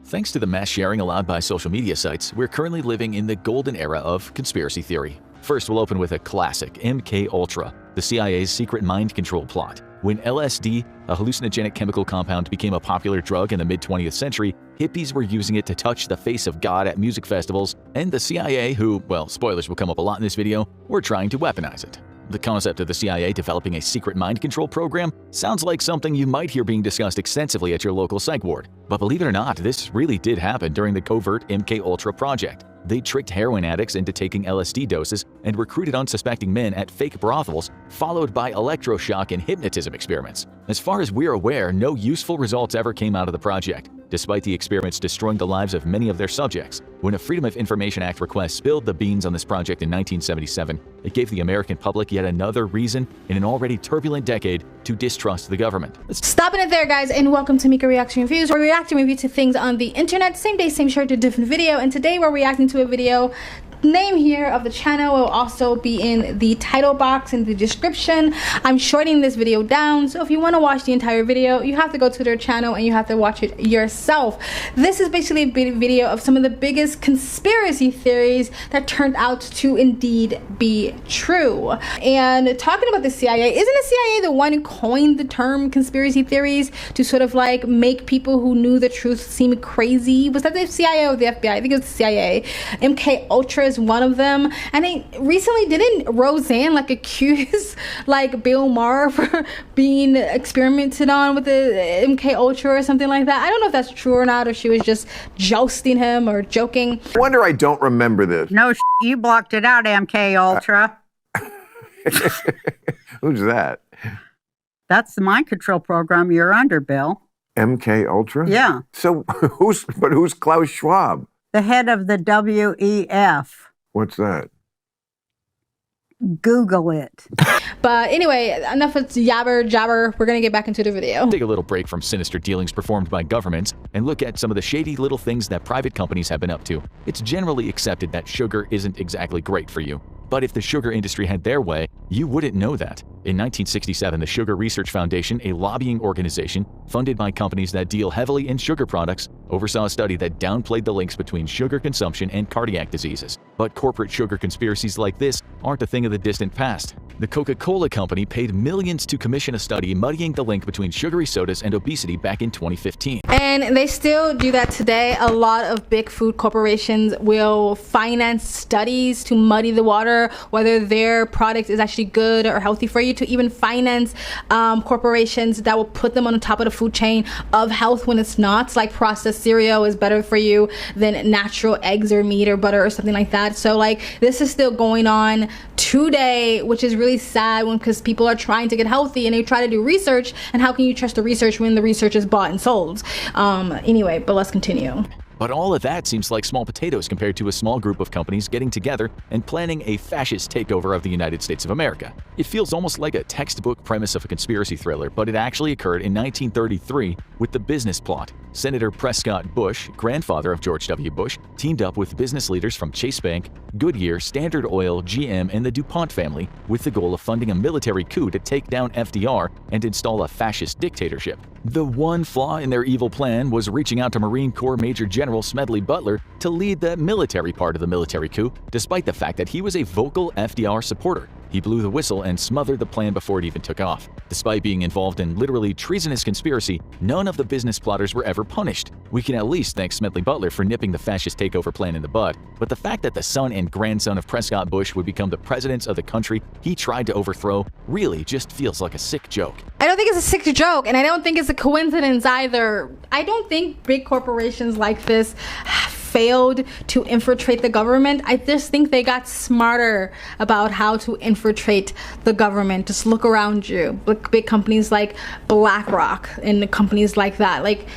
Thanks to the mass sharing allowed by social media sites, we're currently living in the golden era of conspiracy theory. First, we'll open with a classic, MK-Ultra, the CIA's secret mind control plot. When LSD, a hallucinogenic chemical compound, became a popular drug in the mid-20th century, hippies were using it to touch the face of God at music festivals, and the CIA, who, well, spoilers will come up a lot in this video, were trying to weaponize it. The concept of the CIA developing a secret mind control program sounds like something you might hear being discussed extensively at your local psych ward. But believe it or not, this really did happen during the covert MK-Ultra project. They tricked heroin addicts into taking LSD doses and recruited unsuspecting men at fake brothels, followed by electroshock and hypnotism experiments. As far as we're aware, no useful results ever came out of the project, despite the experiments destroying the lives of many of their subjects. When a Freedom of Information Act request spilled the beans on this project in 1977, it gave the American public yet another reason in an already turbulent decade to distrust the government. Stopping it there, guys, and welcome to Mika Reaction Reviews, where we react and review to things on the internet, same day, same shirt, to different video. And today we're reacting to a video. Name here of the channel will also be in the title box in the description. I'm shorting this video down, so if you want to watch the entire video, you have to go to their channel and you have to watch it yourself. This is basically a video of some of the biggest conspiracy theories that turned out to indeed be true. And talking about the CIA, isn't the CIA the one who coined the term conspiracy theories to sort of like make people who knew the truth seem crazy? Was that the CIA or the FBI? I think it was the CIA. MK-Ultra is one of them, and they recently didn't Roseanne like accuse like Bill Maher for being experimented on with the MK-Ultra or something like that. I don't know if that's true or not, or she was just jousting him or joking. I wonder I don't remember this. No, you blocked it out, MK-Ultra. Who's that? That's the mind control program you're under, Bill. MK-Ultra? Yeah. So who's Klaus Schwab? The head of the WEF. What's that? Google it. But anyway, enough of yabber jabber. We're gonna get back into the video. Take a little break from sinister dealings performed by governments and look at some of the shady little things that private companies have been up to. It's generally accepted that sugar isn't exactly great for you. But if the sugar industry had their way, you wouldn't know that. In 1967, the Sugar Research Foundation, a lobbying organization funded by companies that deal heavily in sugar products, oversaw a study that downplayed the links between sugar consumption and cardiac diseases. But corporate sugar conspiracies like this aren't a thing of the distant past. The Coca-Cola company paid millions to commission a study muddying the link between sugary sodas and obesity back in 2015. And they still do that today. A lot of big food corporations will finance studies to muddy the water, whether their product is actually good or healthy for you, to even finance corporations that will put them on the top of the food chain of health when it's not. Like processed cereal is better for you than natural eggs or meat or butter or something like that. So like this is still going on today, which is really sad because people are trying to get healthy and they try to do research, and how can you trust the research when the research is bought and sold? Anyway, but let's continue. But all of that seems like small potatoes compared to a small group of companies getting together and planning a fascist takeover of the United States of America. It feels almost like a textbook premise of a conspiracy thriller, but it actually occurred in 1933 with the business plot. Senator Prescott Bush, grandfather of George W. Bush, teamed up with business leaders from Chase Bank, Goodyear, Standard Oil, GM, and the DuPont family with the goal of funding a military coup to take down FDR and install a fascist dictatorship. The one flaw in their evil plan was reaching out to Marine Corps Major General Smedley Butler to lead the military part of the military coup, despite the fact that he was a vocal FDR supporter. He blew the whistle and smothered the plan before it even took off. Despite being involved in literally treasonous conspiracy, none of the business plotters were ever punished. We can at least thank Smedley Butler for nipping the fascist takeover plan in the bud, but the fact that the son and grandson of Prescott Bush would become the presidents of the country he tried to overthrow really just feels like a sick joke. I don't think it's a sick joke, and I don't think it's a coincidence either. I don't think big corporations like this failed to infiltrate the government. I just think they got smarter about how to infiltrate the government. Just look around you. Look, big companies like BlackRock and companies like that. Like,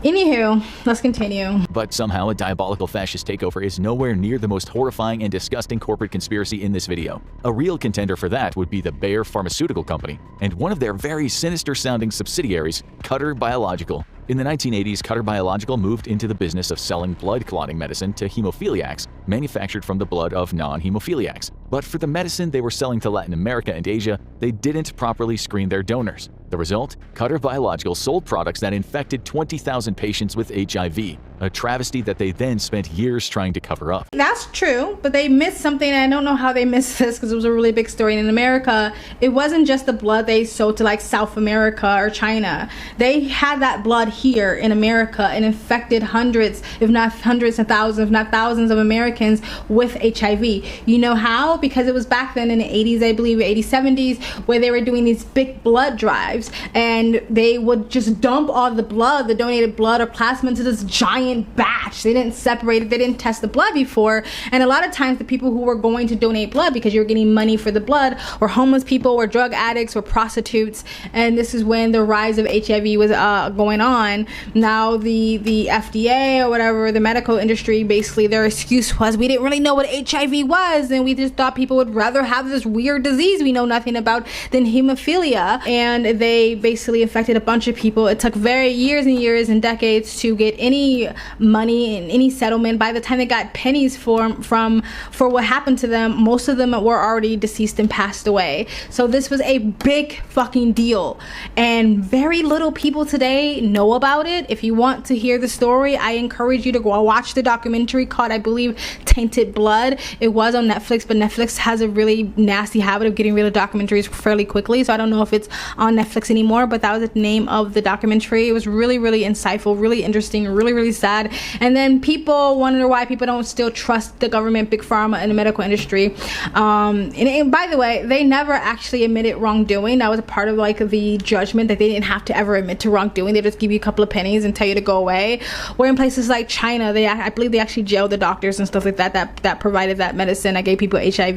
anywho, let's continue. But somehow a diabolical fascist takeover is nowhere near the most horrifying and disgusting corporate conspiracy in this video. A real contender for that would be the Bayer Pharmaceutical Company, and one of their very sinister-sounding subsidiaries, Cutter Biological. In the 1980s, Cutter Biological moved into the business of selling blood clotting medicine to hemophiliacs, manufactured from the blood of non-hemophiliacs. But for the medicine they were selling to Latin America and Asia, they didn't properly screen their donors. The result? Cutter Biological sold products that infected 20,000 patients with HIV. a travesty that they then spent years trying to cover up. That's true, but they missed something, and I don't know how they missed this because it was a really big story. And in America, it wasn't just the blood they sold to like South America or China. They had that blood here in America and infected hundreds, if not hundreds and thousands, if not thousands of Americans with HIV. You know how? Because it was back then in the 80s, I believe, 80s, 70s, where they were doing these big blood drives, and they would just dump all the blood, the donated blood or plasma, into this giant batch. They didn't separate it. They didn't test the blood before. And a lot of times the people who were going to donate blood because you were getting money for the blood were homeless people, were drug addicts, were prostitutes. And this is when the rise of HIV was going on. Now the FDA or whatever, the medical industry, basically their excuse was, we didn't really know what HIV was, and we just thought people would rather have this weird disease we know nothing about than hemophilia. And they basically infected a bunch of people. It took years and years and decades to get any money and any settlement. By the time they got pennies for what happened to them, most of them were already deceased and passed away. So this was a big fucking deal, and very little people today know about it. If you want to hear the story, I encourage you to go watch the documentary called, I believe, Tainted Blood. It was on Netflix, but Netflix has a really nasty habit of getting rid of documentaries fairly quickly, so I don't know if it's on Netflix anymore, but that was the name of the documentary. It was really, really insightful, really interesting, really, really sad. And then people wonder why people don't still trust the government, big pharma, and the medical industry. And by the way, they never actually admitted wrongdoing. That was a part of like the judgment, that they didn't have to ever admit to wrongdoing. They just give you a couple of pennies and tell you to go away. Where in places like China, I believe they actually jailed the doctors and stuff like that provided that medicine that gave people HIV.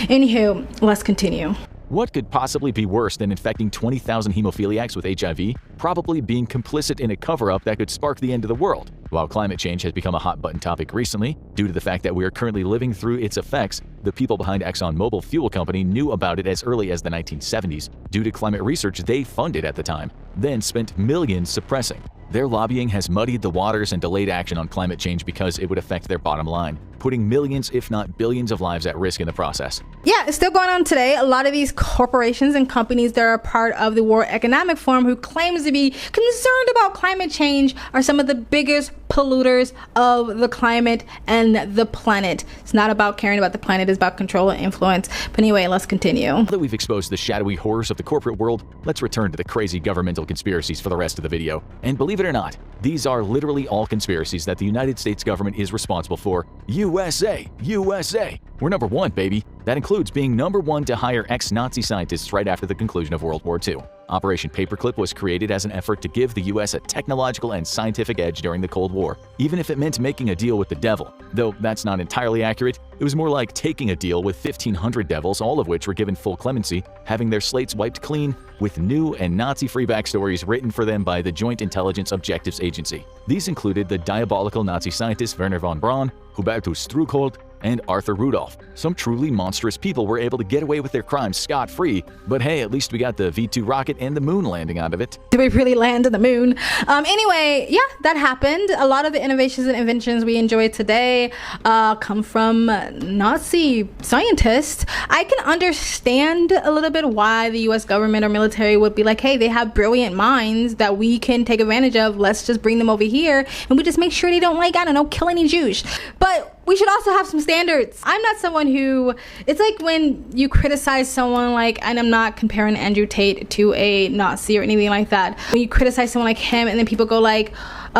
Anywho, let's continue. What could possibly be worse than infecting 20,000 hemophiliacs with HIV? Probably being complicit in a cover-up that could spark the end of the world. While climate change has become a hot-button topic recently, due to the fact that we are currently living through its effects, the people behind ExxonMobil Fuel Company knew about it as early as the 1970s due to climate research they funded at the time, then spent millions suppressing. Their lobbying has muddied the waters and delayed action on climate change because it would affect their bottom line, putting millions, if not billions, of lives at risk in the process. Yeah, it's still going on today. A lot of these corporations and companies that are part of the World Economic Forum, who claims to be concerned about climate change, are some of the biggest polluters of the climate and the planet. It's not about caring about the planet, it's about control and influence. But anyway, let's continue. Now that we've exposed the shadowy horrors of the corporate world, let's return to the crazy governmental conspiracies for the rest of the video. And believe it or not, these are literally all conspiracies that the United States government is responsible for. USA! USA! We're number one, baby. That includes being number one to hire ex-Nazi scientists right after the conclusion of World War II. Operation Paperclip was created as an effort to give the US a technological and scientific edge during the Cold War, even if it meant making a deal with the devil. Though that's not entirely accurate, it was more like taking a deal with 1,500 devils, all of which were given full clemency, having their slates wiped clean, with new and Nazi-free backstories written for them by the Joint Intelligence Objectives Agency. These included the diabolical Nazi scientists Werner von Braun, Hubertus Struckhold, and Arthur Rudolph. Some truly monstrous people were able to get away with their crimes scot-free, but hey, at least we got the V2 rocket and the moon landing out of it. Did we really land on the moon? Anyway, yeah, that happened. A lot of the innovations and inventions we enjoy today come from Nazi scientists. I can understand a little bit why the US government or military would be like, hey, they have brilliant minds that we can take advantage of. Let's just bring them over here and we just make sure they don't, like, I don't know, kill any Jews. But we should also have some standards. I'm not someone who, it's like when you criticize someone like, and I'm not comparing Andrew Tate to a Nazi or anything like that. When you criticize someone like him and then people go like,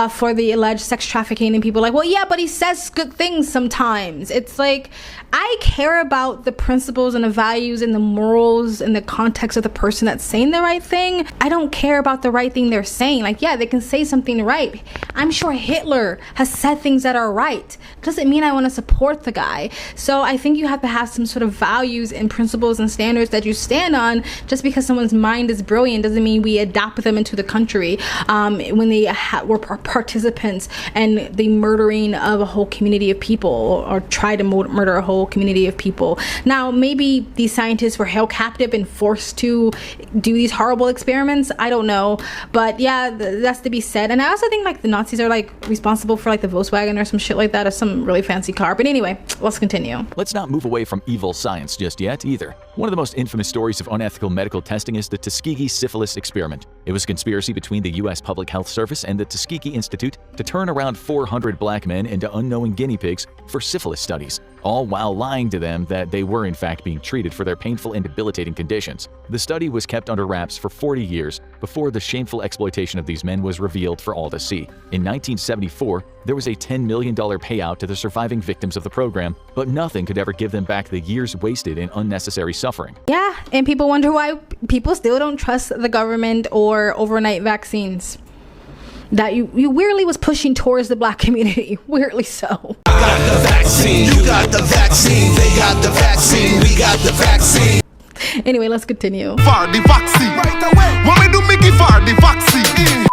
for the alleged sex trafficking, and people are like, well, yeah, but he says good things sometimes. It's like, I care about the principles and the values and the morals and the context of the person that's saying the right thing. I don't care about the right thing they're saying. Like, yeah, they can say something right. I'm sure Hitler has said things that are right. Doesn't mean I want to support the guy. So I think you have to have some sort of values and principles and standards that you stand on. Just because someone's mind is brilliant doesn't mean we adopt them into the country when they were participants in the murdering of a whole community of people, or try to murder a whole community of people. Now, maybe these scientists were held captive and forced to do these horrible experiments. I don't know. But yeah, that's to be said. And I also think like the Nazis are like responsible for like the Volkswagen or some shit like that, or some really fancy car. But anyway, let's continue. Let's not move away from evil science just yet either. One of the most infamous stories of unethical medical testing is the Tuskegee syphilis experiment. It was a conspiracy between the US Public Health Service and the Tuskegee Institute to turn around 400 black men into unknowing guinea pigs for syphilis studies, all while lying to them that they were in fact being treated for their painful and debilitating conditions. The study was kept under wraps for 40 years before the shameful exploitation of these men was revealed for all to see. In 1974, there was a $10 million payout to the surviving victims of the program, but nothing could ever give them back the years wasted in unnecessary suffering. Yeah, and people wonder why people still don't trust the government or overnight vaccines that you weirdly was pushing towards the black community. Weirdly so. I got the vaccine, you got the vaccine, they got the vaccine, we got the vaccine. Anyway, let's continue. For the vaccine, right away. What we do, Mickey, for the vaccine?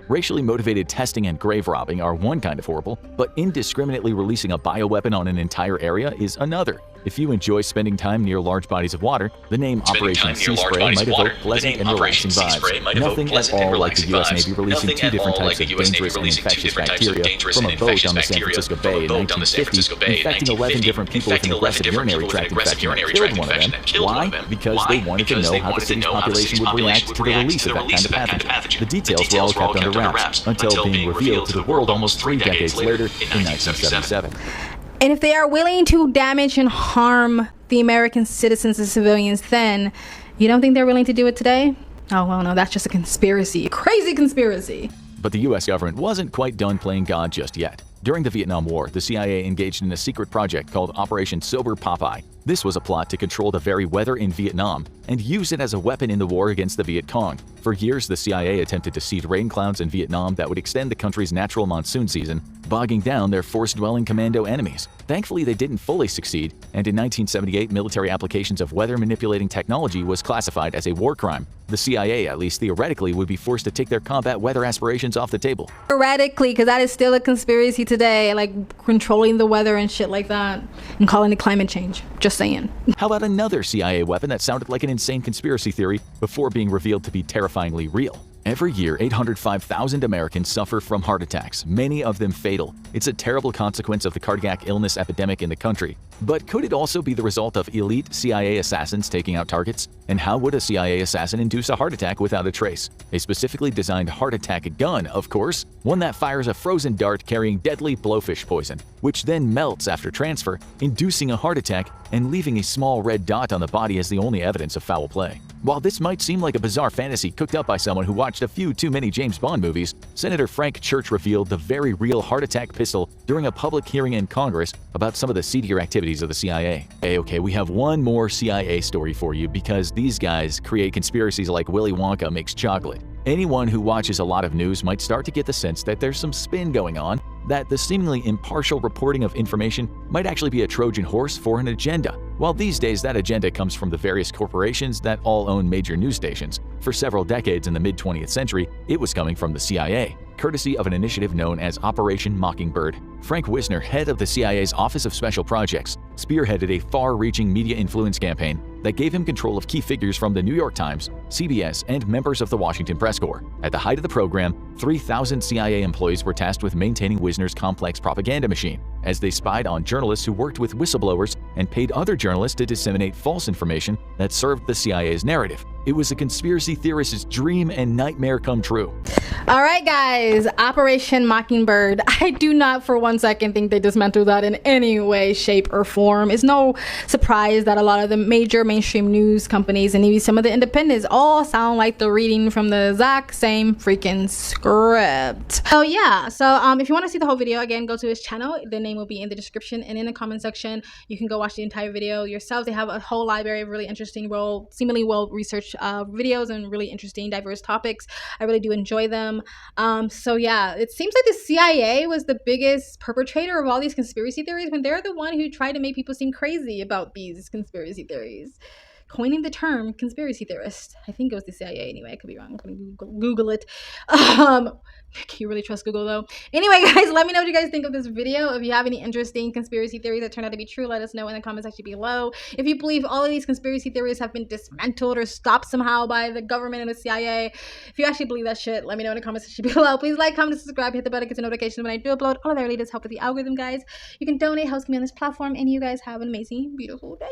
Racially motivated testing and grave robbing are one kind of horrible, but indiscriminately releasing a bioweapon on an entire area is another. If you enjoy spending time near large bodies of water, the name Operation Sea Spray might evoke pleasant and relaxing vibes. Nothing at all like the U.S. Navy releasing two different types of dangerous and infectious bacteria from a boat on the San Francisco Bay in 1950, infecting 11 different people with an aggressive urinary tract infection and killed one of them. Why? Because they wanted to know how the city's population would react to the release of that kind of pathogen. The details were all kept under wraps until being revealed to the world almost 3 decades later in 1977. And if they are willing to damage and harm the American citizens and civilians then, you don't think they're willing to do it today? Oh, well, no, that's just a conspiracy. A crazy conspiracy. But the U.S. government wasn't quite done playing God just yet. During the Vietnam War, the CIA engaged in a secret project called Operation Sober Popeye. This was a plot to control the very weather in Vietnam and use it as a weapon in the war against the Viet Cong. For years, the CIA attempted to seed rain clouds in Vietnam that would extend the country's natural monsoon season, bogging down their forest-dwelling commando enemies. Thankfully, they didn't fully succeed, and in 1978, military applications of weather-manipulating technology was classified as a war crime. The CIA, at least theoretically, would be forced to take their combat weather aspirations off the table. Theoretically, because that is still a conspiracy today, like controlling the weather and shit like that, and calling it climate change. Just saying. How about another CIA weapon that sounded like an insane conspiracy theory before being revealed to be terrifyingly real? Every year, 805,000 Americans suffer from heart attacks, many of them fatal. It's a terrible consequence of the cardiac illness epidemic in the country. But could it also be the result of elite CIA assassins taking out targets? And how would a CIA assassin induce a heart attack without a trace? A specifically designed heart attack gun, of course, one that fires a frozen dart carrying deadly blowfish poison, which then melts after transfer, inducing a heart attack and leaving a small red dot on the body as the only evidence of foul play. While this might seem like a bizarre fantasy cooked up by someone who watched a few too many James Bond movies, Senator Frank Church revealed the very real heart attack pistol during a public hearing in Congress about some of the seedier activities of the CIA. Okay, we have one more CIA story for you because these guys create conspiracies like Willy Wonka makes chocolate. Anyone who watches a lot of news might start to get the sense that there's some spin going on, that the seemingly impartial reporting of information might actually be a Trojan horse for an agenda. While these days that agenda comes from the various corporations that all own major news stations, for several decades in the mid-20th century, it was coming from the CIA, courtesy of an initiative known as Operation Mockingbird. Frank Wisner, head of the CIA's Office of Special Projects, spearheaded a far-reaching media influence campaign that gave him control of key figures from the New York Times, CBS, and members of the Washington Press Corps. At the height of the program, 3,000 CIA employees were tasked with maintaining Wisner's complex propaganda machine, as they spied on journalists who worked with whistleblowers and paid other journalists to disseminate false information that served the CIA's narrative. It was a conspiracy theorist's dream and nightmare come true. All right, guys, Operation Mockingbird. I do not for 1 second think they dismantled that in any way, shape, or form. It's no surprise that a lot of the major mainstream news companies and even some of the independents all sound like they're reading from the exact same freaking script. Oh yeah, so if you want to see the whole video, again, go to his channel. The name will be in the description and in the comment section. You can go watch the entire video yourself. They have a whole library of really interesting, seemingly well-researched videos and really interesting, diverse topics. I really do enjoy them. So yeah, it seems like the CIA was the biggest perpetrator of all these conspiracy theories when they're the one who tried to make people seem crazy about these conspiracy theories, coining the term conspiracy theorist. I think it was the CIA anyway. I could be wrong. I'm gonna Google it. Can you really trust Google though? Anyway, guys, let me know what you guys think of this video. If you have any interesting conspiracy theories that turn out to be true, let us know in the comments section below. If you believe all of these conspiracy theories have been dismantled or stopped somehow by the government and the CIA, if you actually believe that shit, let me know in the comments section below. Please like, comment, subscribe, hit the bell to get the notifications when I do upload. All of that really does help with the algorithm, guys. You can donate, helps me on this platform, and you guys have an amazing, beautiful day.